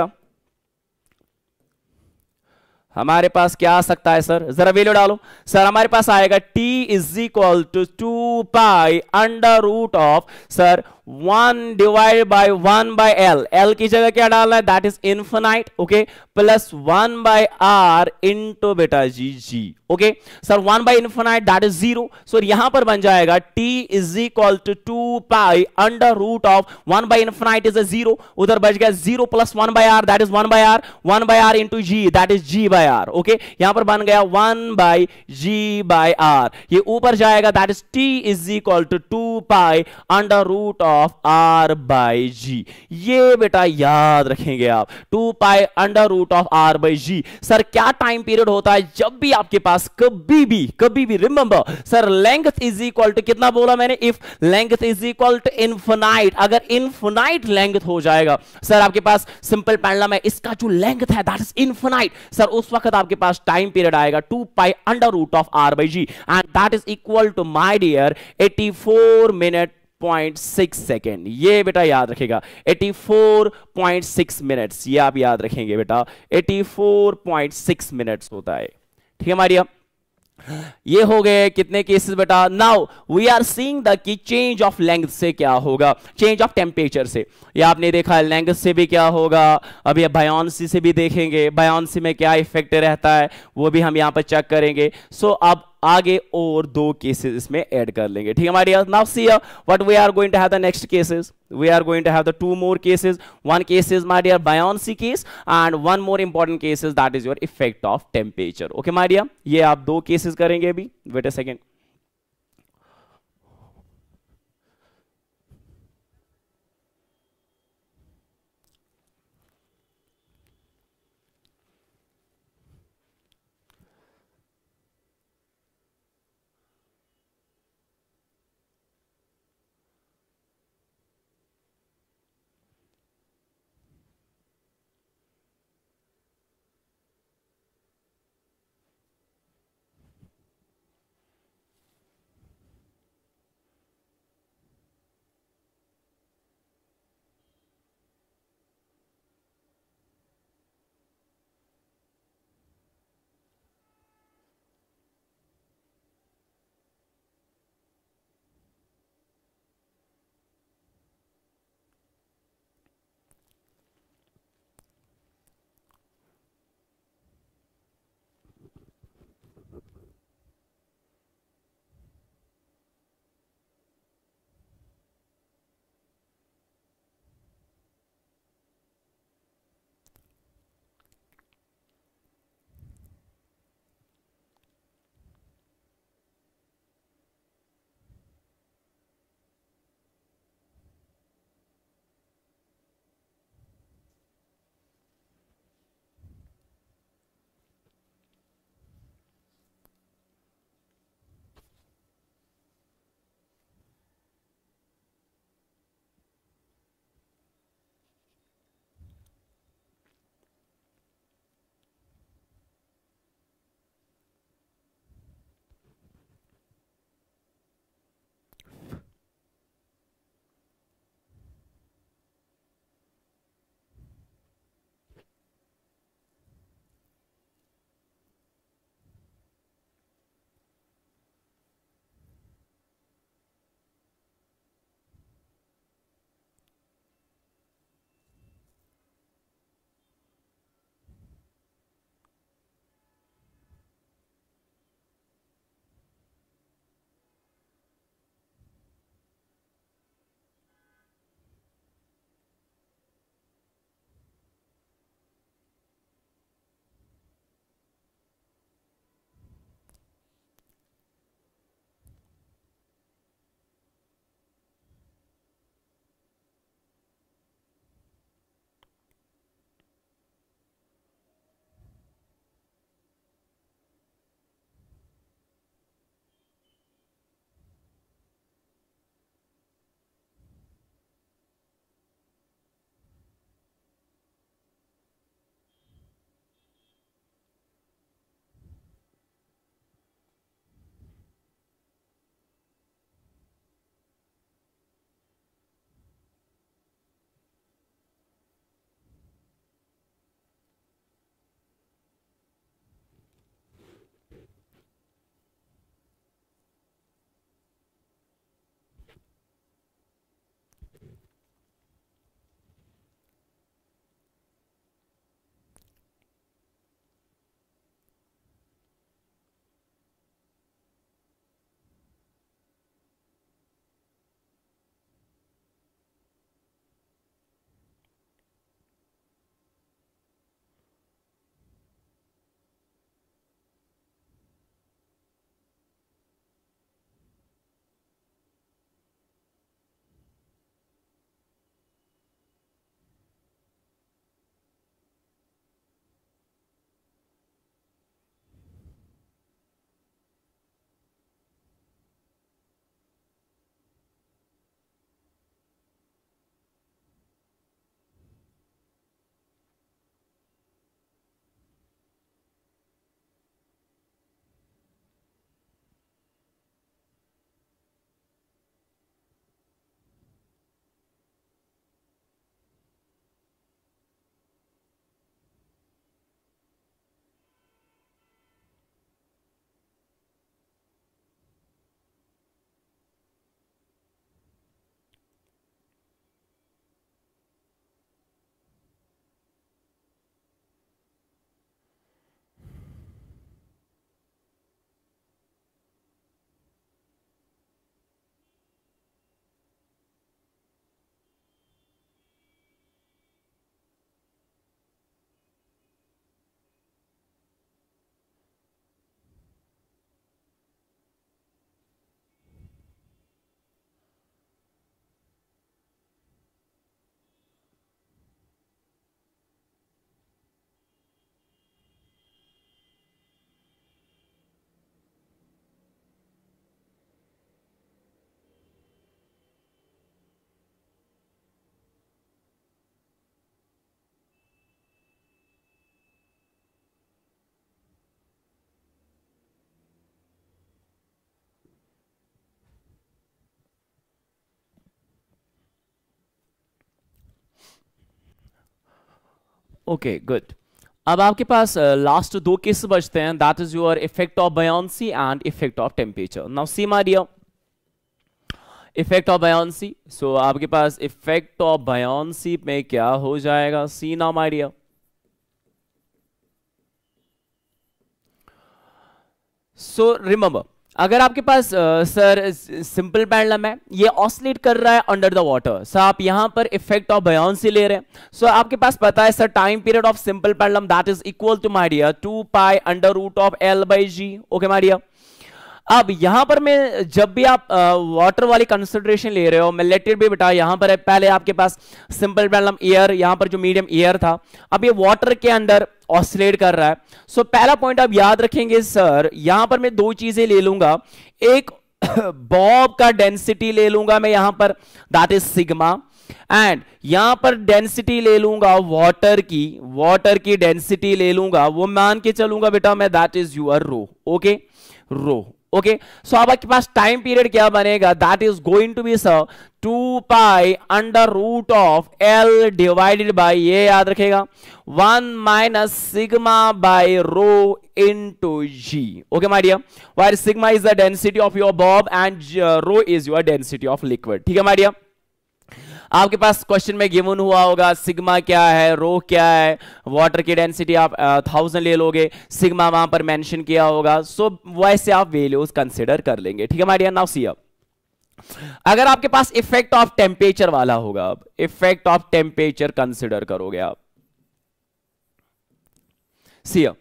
हमारे पास क्या आ सकता है सर, जरा वैल्यू डालो, सर हमारे पास आएगा t is equal to 2 pi under root of sir 1 divide by 1/L, L की जगह क्या डालना है that is infinite, okay, plus 1/R into बेटा G। Okay sir 1 by infinite that is 0, so यहां पर बन जाएगा t is equal to 2 pi under root of 1 by infinite is 0, उधर बच गया 0 plus 1/R that is 1/R into G that is G/R। Okay यहां पर बन गया 1/G/R, ये ऊपर जाएगा that is t is equal to 2 pi under root of R/G। ये बेटा याद रखेंगे आप, 2 pi under root of R/G। Sir क्या टाइम पीरियड होता है जब भी आपके पास कभी भी remember sir length is equal to, कितना बोला मैंने, if length is equal to infinite, अगर इन्फिनाइट लेंथ हो जाएगा सर आपके पास सिंपल पेंडुलम है इसका जो लेंथ है दैट इज इन्फिनाइट, सर उस वक्त आपके पास टाइम पीरियड आएगा 2 pi under root of R/G and that is equal to my dear 84 minute 0.6 second, ये बेटा याद रखेगा 84.6 मिनट्स, ये आप याद रखेंगे बेटा 84.6 मिनट्स होता है। ठीक है मारिया, ये हो गए कितने केसेस बेटा। Now we are seeing the कि चेंज ऑफ लेंथ से क्या होगा, चेंज ऑफ टेम्परेचर से, ये आपने देखा लेंथ से भी क्या होगा, अभी बायोंसी से भी देखेंगे, बायोंसी में क्या इफेक्ट रहता है वो भी हम यहां पर चेक करेंगे। सो अब आगे और 2 केसेस इसमें ऐड कर लेंगे, ठीक है my dear. Now see what we are going to have the next cases, we are going to have the 2 more cases. One case is my dear buoyancy case and one more important case is that is your effect of temperature. Okay my dear, ये आप 2 cases करेंगे अभी, wait a second. Okay good. अब आपके पास last दो case बचते हैं, that is your effect of buoyancy and effect of temperature. Now see my dear, effect of buoyancy, so आपके पास इफेक्ट ऑफ बायोंसी में क्या हो जाएगा, see now my dear. So remember, अगर आपके पास सर सिंपल पेंडुलम है, ये ऑसिलेट कर रहा है अंडर द वाटर, सर आप यहां पर इफेक्ट ऑफ बायोंसी ले रहे हैं। सो आपके पास पता है sir time period of simple pendulum that is equal to my dear 2 pi under root of L by G. Okay my dear, अब यहां पर मैं जब भी आप वाटर वाली कंसिडरेशन ले रहे हो, मैं लेट इट भी बेटा, यहां पर है पहले आपके पास सिंपल पेंडुलम एयर, यहां पर जो मीडियम एयर था, अब ये वाटर के अंदर ऑसिलेट कर रहा है। सो पहला पॉइंट आप याद रखेंगे सर, यहां पर मैं दो चीजें ले लूंगा, एक बॉब का डेंसिटी ले लूंगा मैं यहां पर, दैट इज सिग्मा, एंड यहां पर डेंसिटी ले लूंगा वाटर की डेंसिटी ले लूंगा, वो मान के चलूंगा बेटा मैं, that is your rho. Okay, rho. Okay, so अब आपके पास टाइम पीरियड क्या बनेगा, that is going to be sir 2 pi under root of L divided by, ये याद रखेगा, 1 minus sigma by rho into G. Okay my dear, where sigma is the density of your bob and rho is your density of liquid. ठीक है my dear, आपके पास question में given हुआ होगा sigma क्या है, रो क्या है, वाटर की डेंसिटी आप 1000 ले लोगे, सिग्मा वहां पर मेंशन किया होगा, सो वैसे आप वैल्यूज कंसीडर कर लेंगे। ठीक है माय डियर, नाउ सी अब अगर आपके पास इफेक्ट ऑफ टेम्परेचर वाला होगा, अब इफेक्ट ऑफ टेम्परेचर कंसीडर करोगे आप, सी अब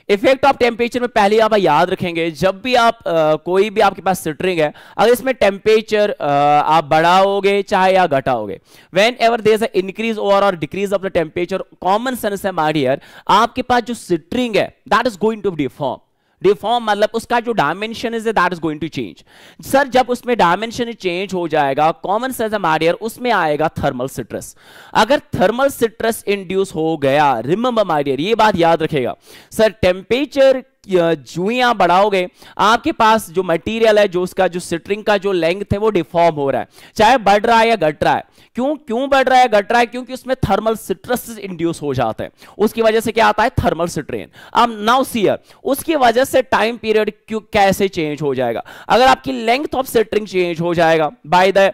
इफेक्ट ऑफ टेम्परेचर में पहले आप याद रखेंगे, जब भी आप कोई भी आपके पास सिट्रिंग है, अगर इसमें टेम्परेचर आप बढ़ाओगे चाहे या घटाओगे, whenever there is a increase और decrease of the temperature, common sense है माय डियर, आपके पास जो सिट्रिंग है that is going to deform. Deform मतलब उसका जो dimension is that is going to change. Sir जब उसमें डायमेंशन चेंज हो जाएगा, कॉमन सेंस माय डियर, उसमें आएगा थर्मल स्ट्रेस। अगर थर्मल स्ट्रेस इंड्यूस हो गया, रिमेंबर माय डियर, ये बात याद रखेगा सर, टेम्परेचर जो ही आप बढ़ाओगे, आपके पास जो मटेरियल है, जो उसका जो सिट्रिंग का जो लेंथ है वो डिफॉर्म हो रहा है, चाहे बढ़ रहा है या घट रहा है। क्यों बढ़ रहा है घट रहा है, क्योंकि उसमें थर्मल स्ट्रेस इंड्यूस हो जाता है, उसकी वजह से क्या आता है, थर्मल स्ट्रेन। अब नाउ सी हियर, उसकी वजह से टाइम पीरियड कैसे चेंज हो जाएगा, अगर आपकी लेंथ ऑफ सिट्रिंग चेंज हो जाएगा बाय द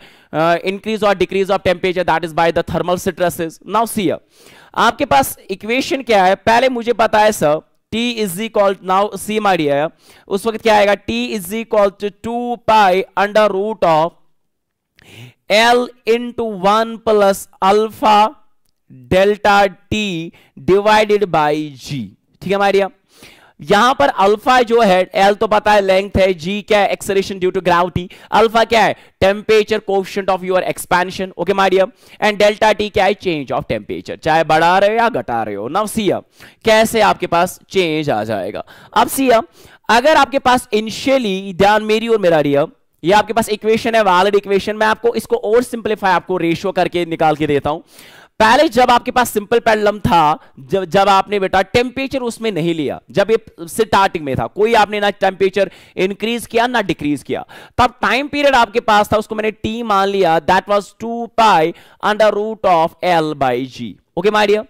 इंक्रीज और decrease of temperature, that is by the thermal stresses. Now see here, आपके पास इक्वेशन क्या है, पहले मुझे पता है sir T is equal, now see my dear, उस वक्त क्या आएगा, T is equal to 2 pi under root of L into 1 plus alpha delta T divided by G। ठीक है माय डियर, यहां पर अल्फा जो है, एल तो पता है लेंथ है, जी क्या है, acceleration due to gravity, alpha क्या है, temperature coefficient of your expansion. Okay my dear, and delta T क्या है, चेंज ऑफ टेम्परेचर, चाहे बढ़ा रहे हो या घटा रहे हो। नाउ सी अब कैसे आपके पास चेंज आ जाएगा। अब सी अब अगर आपके पास इनिशियली, ध्यान मेरी और मेरा डियर, ये आपके पास इक्वेशन है, वैलिड इक्वेशन, मैं आपको इसको और सिंपलीफाई आपको रेशियो करके निकाल के देता हूं। पहले जब आपके पास सिंपल पेंडुलम था, जब आपने बेटा टेम्परेचर उसमें नहीं लिया, जब ये स्टार्टिंग में था, कोई आपने ना टेम्परेचर इंक्रीज किया ना डिक्रीज किया, तब टाइम पीरियड आपके पास था, उसको मैंने टी मान लिया, that was 2 pi under root of L by G. Okay my dear,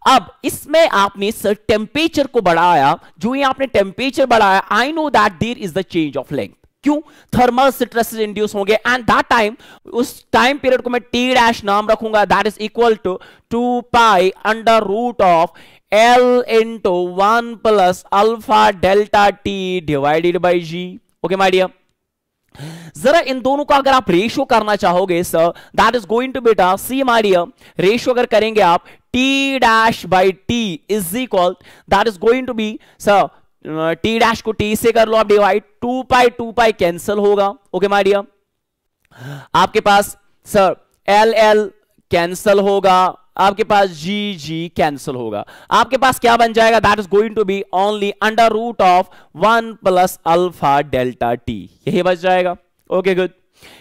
अब इसमें आपने सर टेम्परेचर को बढ़ाया, जो ही आपने टेम्परेचर बढ़ाया, I know that there is the change of length, क्यों, थर्मल स्ट्रेस इंड्यूस होंगे, एंड दैट टाइम, उस टाइम पीरियड को मैं टी डैश नाम रखूंगा, that is equal to 2 pi under root of L into 1 plus alpha delta T divided by G. Okay my dear, जरा इन दोनों का अगर आप रेशियो करना चाहोगे sir, that is going to बेटा, सी माय डियर, रेशियो अगर करेंगे आप, T dash by T is equal, that is going to be sir, T dash को टी से कर लो आप डिवाइड, 2 पाई कैंसिल होगा। ओके माय डियर, आपके पास सर एल एल कैंसिल होगा, आपके पास जी जी कैंसिल होगा, आपके पास क्या बन जाएगा, that is going to be only under root of 1 plus alpha delta T, यही बच जाएगा। ओके गुड,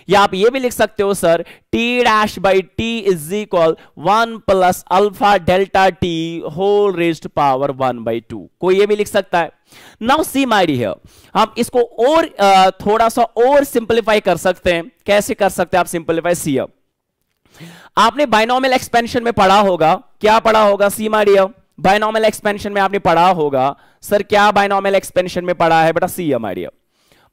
या आप ये भी लिख सकते हो sir, T dash by T is equal 1 plus alpha delta T whole raised power 1/2, कोई ये भी लिख सकता है। नाउ सी माय डियर, हम इसको और थोड़ा सा और सिंपलीफाई कर सकते हैं, कैसे कर सकते हैं आप सिंपलीफाई, सी अब आपने बाइनोमियल एक्सपेंशन में पढ़ा होगा, क्या पढ़ा होगा see my dear? Binomial expansion में आपने पढ़ा होगा सर, क्या बाइनोमियल एक्सपेंशन में पढ़ा है बेटा? See my dear,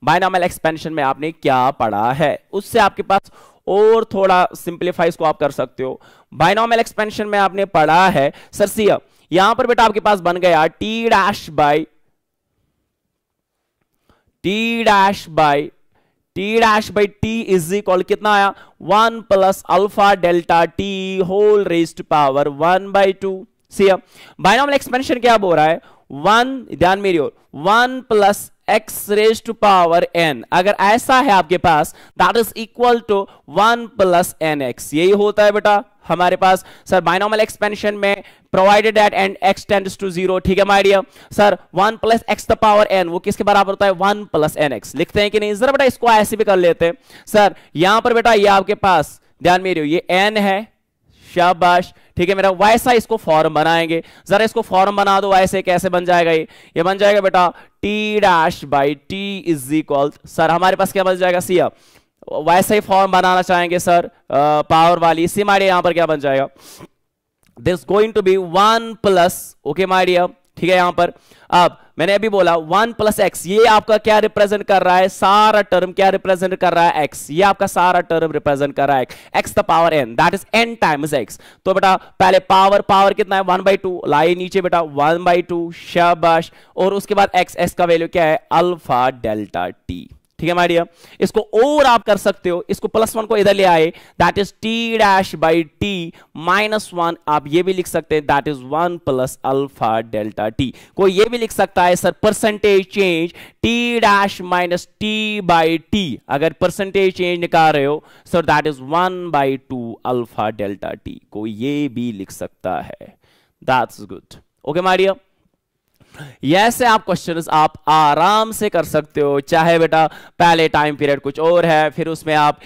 binomial expansion में आपने क्या पढ़ा है? उससे आपके पास और थोड़ा सिंप्लीफाई इसको आप कर सकते हो। बाइनोमियल एक्सपेंशन में आपने पढ़ा है सर सी, यहां पर बेटा आपके पास बन गया T dash by T is equal कितना आया? 1 plus alpha delta T whole raised power 1/2। See binomial expansion क्या बोल रहा है? 1, ध्यान मेरी ओर, 1 plus X raise to power N, अगर ऐसा है आपके पास, that is equal to 1 plus N X. यही होता है बेटा हमारे पास सर बाइनोमियल एक्सपेंशन में, provided that and X tends to 0। ठीक है my dear sir, 1 plus X the power N वो किसके बराबर होता है? 1 प्लस एन एक्स। लिखते हैं कि नहीं? जरा बेटा इसको ऐसे भी कर लेते हैं सर, यहां पर बेटा ये आपके पास, ध्यान मेरे, ये एन है, शाबाश, ठीक है मेरा। वैसा इसको फॉर्म बनाएंगे, जरा इसको फॉर्म बना दो ऐसे, कैसे बन जाएगा ये बन जाएगा बेटा T dash by T is equal, sir हमारे पास क्या बन जाएगा? सी, वैसे ही फॉर्म बनाना चाहेंगे सर पावर वाली, इसी मारे यहां पर क्या बन जाएगा? This going to be 1 plus, okay my dear, ठीक है। यहां पर अब मैंने अभी बोला 1 प्लस एक्स, ये आपका क्या रिप्रेजेंट कर रहा है? सारा टर्म क्या रिप्रेजेंट कर रहा है? एक्स। ये आपका सारा टर्म रिप्रेजेंट कर रहा है X the power N, that is N times X. तो बेटा पहले पावर कितना है? 1/2, लाइए नीचे बेटा 1/2, शाबाश, और उसके बाद एक्स का वैल्यू क्या है? Alpha delta T. ठीक है माय डियर, इसको और आप कर सकते हो, इसको +1 को इधर ले आए, that is T dash by T -1, आप ये भी लिख सकते हैं, that is 1 plus alpha delta T. कोई ये भी लिख सकता है sir percentage change T dash minus T by T, अगर परसेंटेज चेंज निकाल रहे हो sir that is 1/2 alpha delta T, कोई ये भी लिख सकता है, that's good. Okay my dear, ऐसे आप क्वेश्चंस आप आराम से कर सकते हो, चाहे बेटा पहले टाइम पीरियड कुछ और है, फिर उसमें आप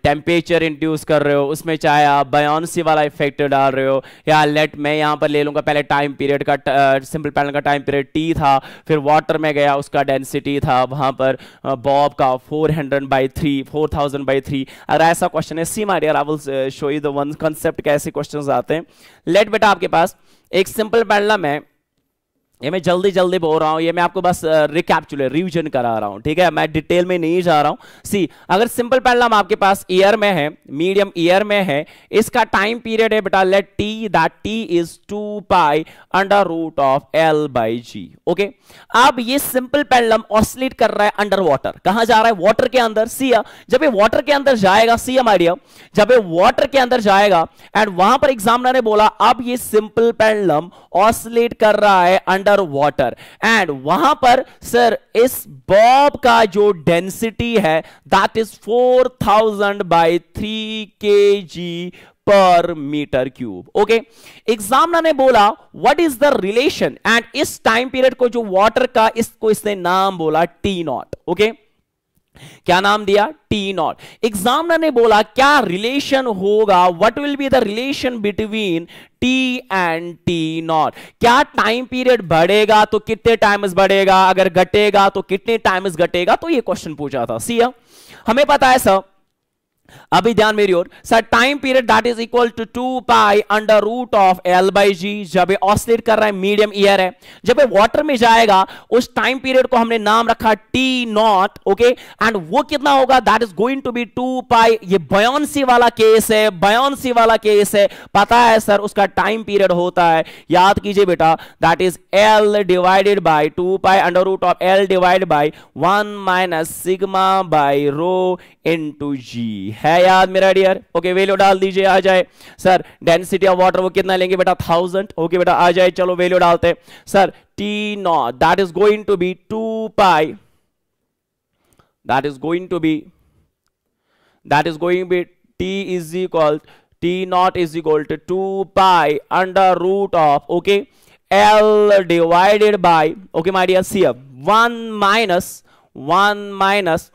टेम्परेचर इंड्यूस कर रहे हो, उसमें चाहे आप बायोन्सी वाला इफेक्ट डाल रहे हो, या लेट मैं यहाँ पर ले लूँगा पहले टाइम पीरियड का, सिंपल पैटर्न का टाइम पीरियड टी था, फिर वाटर में गया उसका डेंसिटी था वहाँ पर बॉब का 4000/3, अगर ऐसा क्वेश्चन है see my dear I will show you the one concept, कैसे क्वेश्चंस आते हैं। लेट बेटा आपके पास एक सिंपल पैटर्न है, ये मैं जल्दी बोल रहा हूं, ये मैं आपको बस रिकैप्चुलेट रिवीजन करा रहा हूं, ठीक है, मैं डिटेल में नहीं जा रहा हूं। सी, अगर सिंपल पेंडुलम आपके पास ईयर में है, मीडियम ईयर में है, इसका टाइम पीरियड है बेटा let T, that T is 2 pi under root of L by G. Okay, अब ये सिंपल पेंडुलम ऑसिलेट कर रहा है अंडर वाटर, कहां जा रहा है? वाटर के अंदर। सी, जब ये वाटर के अंदर जाएगा, सी माय डियर, जब ये वाटर के अंदर जाएगा एंड वहां पर एग्जामिनर ने बोला अब ये सिंपल पेंडुलम ऑसिलेट कर रहा है अंडर वाटर, एंड वहां पर सर इस बॉब का जो डेंसिटी है दैट इज 4000/3 kg पर मीटर क्यूब। ओके, एग्जामिनर ने बोला what is the relation, and इस टाइम पीरियड को जो वाटर का, इसको इसने नाम बोला टी नॉट। ओके, क्या नाम दिया? T not. एग्जामिनर ने बोला क्या रिलेशन होगा, what will be the relation between T and T not, क्या टाइम पीरियड बढ़ेगा तो कितने टाइम्स बढ़ेगा, अगर घटेगा तो कितने टाइम्स घटेगा, तो ये क्वेश्चन पूछा था। सी, हमें पता है सर, अभी ध्यान मेरी ओर sir, time period that is equal to 2 pi under root of L by G. जब ये ऑसिलेट कर रहा है, मीडियम ईयर है, जब ये वाटर में जाएगा उस टाइम पीरियड को हमने नाम रखा टी नॉट। ओके, एंड वो कितना होगा? That is going to be 2 pi, ये बायोन्सी वाला केस है, बायोन्सी वाला केस है, पता है सर उसका टाइम पीरियड होता है, याद कीजिए बेटा, that is L divided by 2 pi under root of L divided by 1 minus sigma by rho into G, है याद मेरा डियर? ओके, वैल्यू डाल दीजिए, आ जाए सर डेंसिटी ऑफ वाटर वो कितना लेंगे बेटा? 1000। ओके बेटा, आ जाए, चलो वैल्यू डालते हैं sir, T naught that is going to be 2 pi, that is going to be T is equal, T naught is equal to 2 pi under root of, okay, L divided by, okay my dear, C 1 minus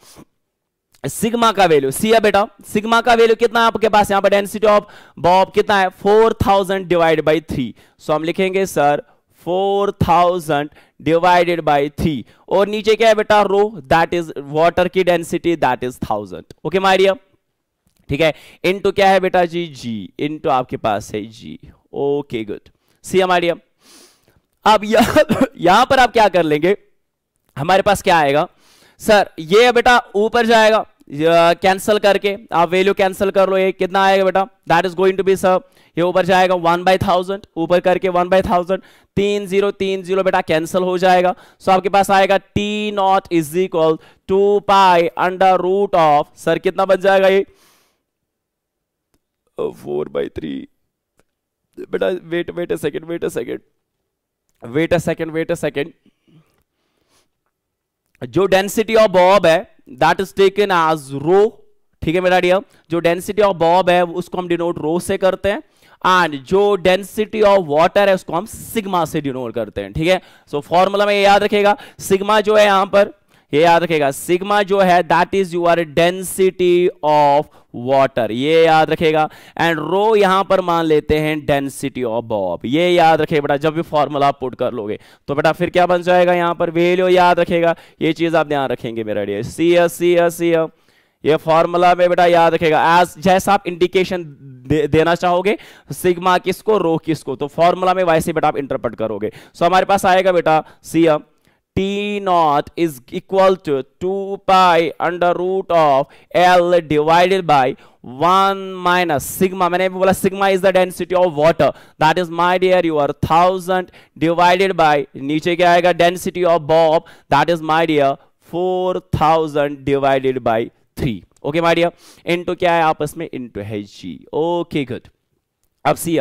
sigma का value. C बेटा, sigma का value कितना है आपके पास? यहां पर density of Bob कितना है? 4000 डिवाइडेड बाई 3, सो हम लिखेंगे सर 4000 डिवाइडेड बाई 3, और नीचे क्या है बेटा? रो, दैट इज वाटर की density, that is 1000। Okay my dear, ठीक है। इनटू क्या है बेटा जी, जी इनटू आपके पास है जी। ओके गुड, सी हमारी। अब यहां पर आप क्या कर लेंगे, हमारे पास क्या आएगा सर, ये बेटा ऊपर जाएगा कैंसल करके, आप वैल्यू कैंसल कर लो, ये कितना आएगा बेटा, that is going to be sir, ये ऊपर जाएगा 1/1000, ऊपर करके 1/1000, 3030 बेटा कैंसल हो जाएगा। सो आपके पास आएगा T naught is equal 2 pi under root of, sir कितना बन जाएगा ये 4/3 बेटा, वेट अ सेकेंड, जो डेंसिटी ऑफ बॉब है that is taken as rho, ठीक है मेरा डियर, जो डेंसिटी ऑफ बॉब है उसको हम डिनोट रो से करते हैं, एंड जो डेंसिटी ऑफ वाटर है उसको हम सिग्मा से डिनोट करते हैं, ठीक है। सो फॉर्मूला में ये याद रखेगा, सिग्मा जो है यहां पर, ये याद रखेगा, सिग्मा जो है that is your density of water, ये याद रखेगा, एंड रो यहां पर मान लेते हैं डेंसिटी ऑफ बॉब, ये याद रखेगा बेटा। जब भी फॉर्मूला पुट कर लोगे तो बेटा फिर क्या बन जाएगा, यहां पर वैल्यू याद रखेगा, ये चीज आप ध्यान रखेंगे मेरा डियर, सी ये फॉर्मूला में बेटा याद रखेगा, एज जैसा आप इंडिकेशन देना चाहोगे सिग्मा किसको, रो किसको, तो फॉर्मूला में वैसे बेटा आप इंटरप्रेट करोगे। सो हमारे पास आएगा बेटा सी T naught is equal to 2 pi under root of L divided by 1 minus sigma, मैंने बोला sigma is the density of water, that is my dear your 1000 divided by, नीचे क्या आएगा density of bob, that is my dear 4000 divided by 3, okay my dear, into क्या है आपस में, into है g, okay good। अब सी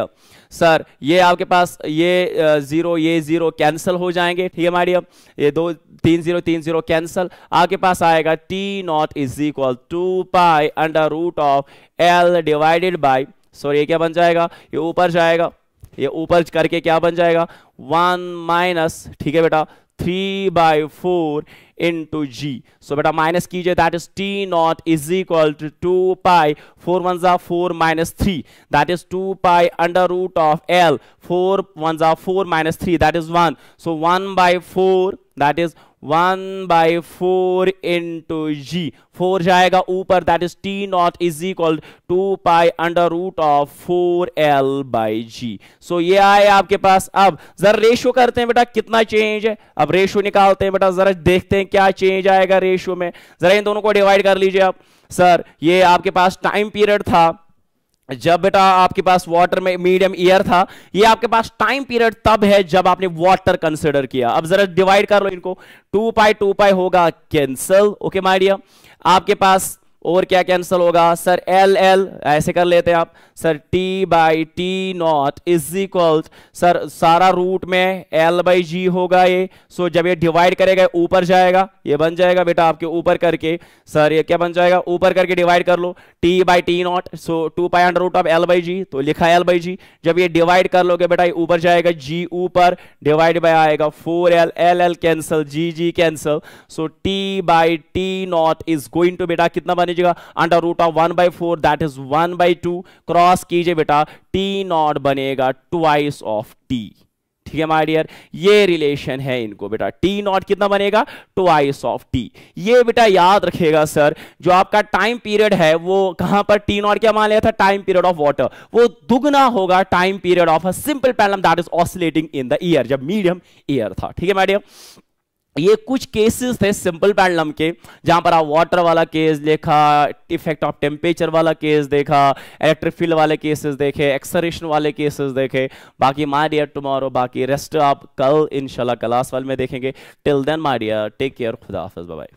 सर ये आपके पास ये जीरो ये जीरो कैंसिल हो जाएंगे, ठीक है माइडियर, ये 3 0 कैंसिल, आपके पास आएगा T naught is equal 2 pi under root of L divided by, sorry ये क्या बन जाएगा, ये ऊपर जाएगा, ये ऊपर करके क्या बन जाएगा 1 माइनस, ठीक है बेटा 3/4 into g, so बेटा माइनस कीजिए, that is t naught is equal to 2 pi 4 1 4 minus 3, that is 2 pi under root of l, 4 1 4 minus 3 that is 1, so 1/4 that is 1/4 into g, 4 जाएगा ऊपर, that is t naught is equal 2 pi under root of 4l/g। So ये आए आपके पास। अब जरा ratio करते हैं बेटा कितना चेंज है, अब रेशियो निकालते हैं बेटा, जरा देखते हैं क्या चेंज आएगा रेशियो में, जरा इन दोनों को डिवाइड कर लीजिए आप। सर ये आपके पास टाइम पीरियड था जब बेटा आपके पास वाटर में मीडियम ईयर था, ये आपके पास टाइम पीरियड तब है जब आपने वाटर कंसिडर किया। अब जरा डिवाइड कर लो इनको, 2 पाई होगा कैंसिल, ओके माय डियर, आपके पास और क्या कैंसिल होगा सर, एल ऐसे कर लेते हैं आप, sir T by T naught is equal, sir सारा रूट में l/g होगा ये, सो जब ये डिवाइड करेगा ऊपर जाएगा, ये बन जाएगा बेटा आपके ऊपर करके, सर ये क्या बन जाएगा, ऊपर करके डिवाइड कर लो t by T naught, so 2 pi under root of l/g, तो लिखा l/g, जब ये डिवाइड कर लोगे बेटा ये ऊपर जाएगा g ऊपर, डिवाइड बाय आएगा 4l, l cancel, g cancel, so t by T naught is going to बेटा कितना बनेगा under root of 1/4 that is 1/2, cross कीजिए बेटा टी नॉट बनेगा ट्वाइस ऑफ टी, ठीक है माय डियर, ये रिलेशन है इनको बेटा, टी नॉट कितना बनेगा ट्वाइस ऑफ टी। ये बेटा याद रखेगा सर, जो आपका टाइम पीरियड है वो कहां पर टी नॉट क्या मान लिया था, टाइम पीरियड ऑफ वाटर, वो दुगना होगा time period of a simple pendulum that is oscillating in the year, जब मीडियम ईयर था, ठीक है माय डियर। ये कुछ केसेस थे सिंपल पेंडुलम के, जहां पर आप वाटर वाला केस देखा, इफेक्ट ऑफ टेम्परेचर वाला केस देखा, इलेक्ट्रिक फील्ड वाले केसेस देखे, एक्सरेशन वाले केसेस देखे। बाकी माय डियर टुमारो बाकी रेस्ट आप कल इंशाल्लाह क्लास वाले में देखेंगे। Till then my dear take care, खुदा हाफिज, बाय बाय।